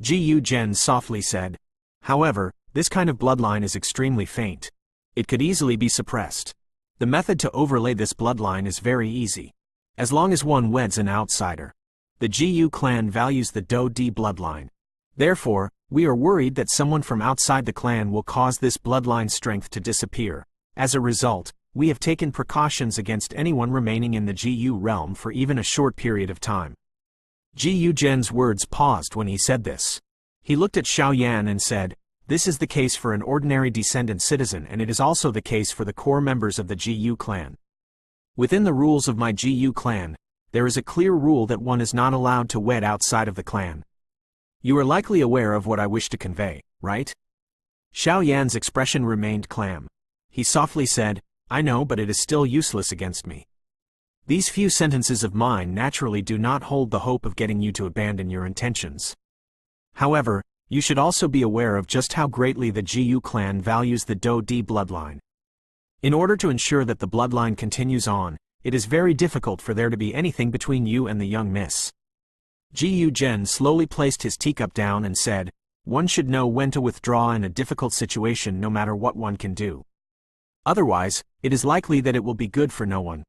Gu Zhen softly said, However, this kind of bloodline is extremely faint. It could easily be suppressed. The method to overlay this bloodline is very easy. As long as one weds an outsider. The GU clan values the Do-D bloodline. Therefore, we are worried that someone from outside the clan will cause this bloodline strength to disappear. As a result, we have taken precautions against anyone remaining in the GU realm for even a short period of time. GU Gen's words paused when he said this. He looked at Xiao Yan and said, "This is the case for an ordinary descendant citizen, and it is also the case for the core members of the GU clan. Within the rules of my GU clan, there is a clear rule that one is not allowed to wed outside of the clan. You are likely aware of what I wish to convey, right?" Xiao Yan's expression remained calm. He softly said, "I know, but it is still useless against me. These few sentences of mine naturally do not hold the hope of getting you to abandon your intentions. However, you should also be aware of just how greatly the GU clan values the Do-D bloodline. In order to ensure that the bloodline continues on, it is very difficult for there to be anything between you and the young miss." GU Gen slowly placed his teacup down and said, "One should know when to withdraw in a difficult situation no matter what one can do. Otherwise, it is likely that it will be good for no one.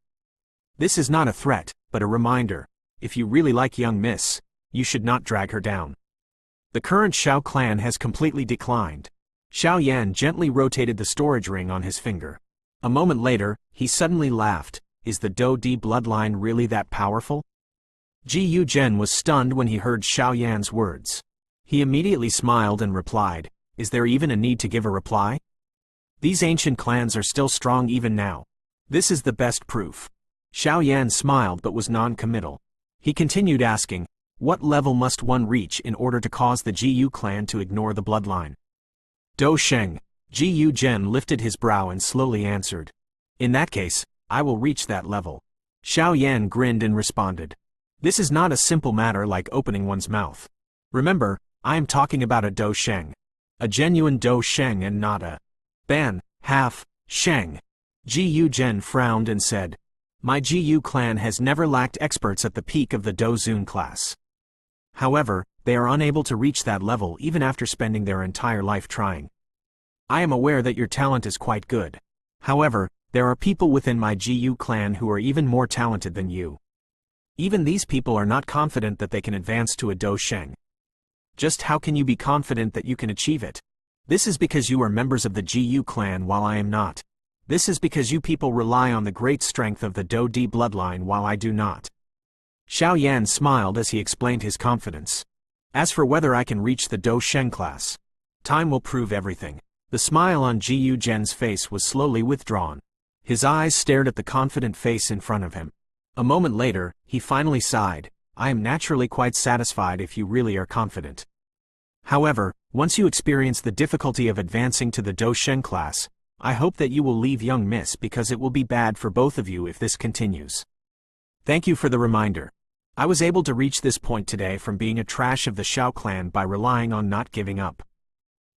This is not a threat, but a reminder. If you really like young miss, you should not drag her down." The current Xiao clan has completely declined. Xiao Yan gently rotated the storage ring on his finger. A moment later, he suddenly laughed. "Is the Do-D bloodline really that powerful?" GU Gen was stunned when he heard Xiao Yan's words. He immediately smiled and replied, "Is there even a need to give a reply? These ancient clans are still strong even now. This is the best proof." Xiao Yan smiled but was non-committal. He continued asking, "What level must one reach in order to cause the GU clan to ignore the bloodline?" "Do Sheng." GU Gen lifted his brow and slowly answered, "In that case, I will reach that level." Xiao Yan grinned and responded, "This is not a simple matter like opening one's mouth. Remember, I am talking about a Do Sheng. A genuine Do Sheng and not a Ban, half, Sheng." GU Gen frowned and said, "My GU clan has never lacked experts at the peak of the Do Zun class. However, they are unable to reach that level even after spending their entire life trying. I am aware that your talent is quite good. However, there are people within my GU clan who are even more talented than you. Even these people are not confident that they can advance to a Do Sheng. Just how can you be confident that you can achieve it? This is because you are members of the GU clan while I am not. This is because you people rely on the great strength of the Do-D bloodline while I do not." Xiao Yan smiled as he explained his confidence. "As for whether I can reach the Do Sheng class, time will prove everything." The smile on GU Gen's face was slowly withdrawn. His eyes stared at the confident face in front of him. A moment later, he finally sighed, "I am naturally quite satisfied if you really are confident. However, once you experience the difficulty of advancing to the Do Sheng class, I hope that you will leave young miss because it will be bad for both of you if this continues. Thank you for the reminder. I was able to reach this point today from being a trash of the Xiao clan by relying on not giving up.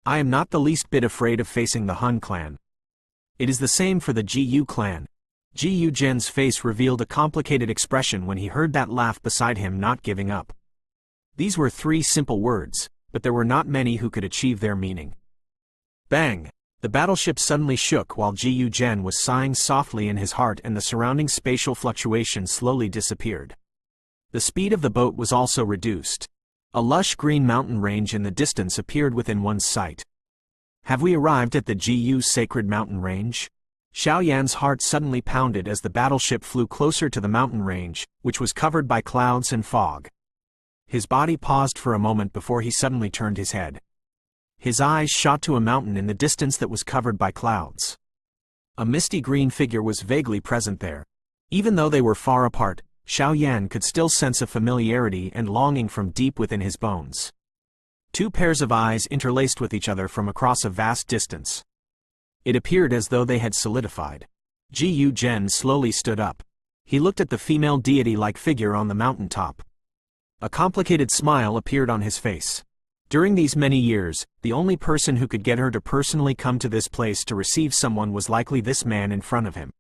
I am not the least bit afraid of facing the Han clan. It is the same for the GU clan." GU Gen's face revealed a complicated expression when he heard that laugh beside him, "not giving up." These were 3 simple words, but there were not many who could achieve their meaning. Bang! The battleship suddenly shook while GU Gen was sighing softly in his heart, and the surrounding spatial fluctuation slowly disappeared. The speed of the boat was also reduced. A lush green mountain range in the distance appeared within one's sight. Have we arrived at the GU's sacred mountain range? Xiao Yan's heart suddenly pounded as the battleship flew closer to the mountain range, which was covered by clouds and fog. His body paused for a moment before he suddenly turned his head. His eyes shot to a mountain in the distance that was covered by clouds. A misty green figure was vaguely present there. Even though they were far apart, Xiao Yan could still sense a familiarity and longing from deep within his bones. 2 pairs of eyes interlaced with each other from across a vast distance. It appeared as though they had solidified. GU Gen slowly stood up. He looked at the female deity-like figure on the mountaintop. A complicated smile appeared on his face. During these many years, the only person who could get her to personally come to this place to receive someone was likely this man in front of him.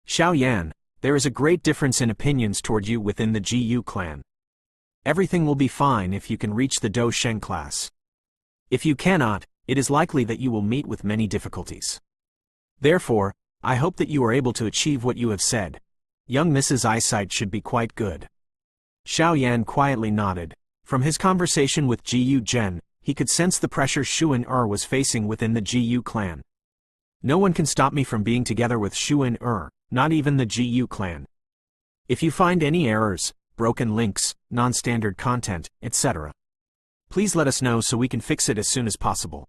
"Xiao Yan, there is a great difference in opinions toward you within the GU clan. Everything will be fine if you can reach the Do Sheng class. If you cannot, it is likely that you will meet with many difficulties. Therefore, I hope that you are able to achieve what you have said. Young Mrs. eyesight should be quite good. Xiao Yan quietly nodded. From his conversation with Gu Zhen, he could sense the pressure Xuan was facing within the Gu clan. No one can stop me from being together with Xuan, not even the Gu clan. If you find any errors, broken links, non-standard content, etc., please let us know so we can fix it as soon as possible.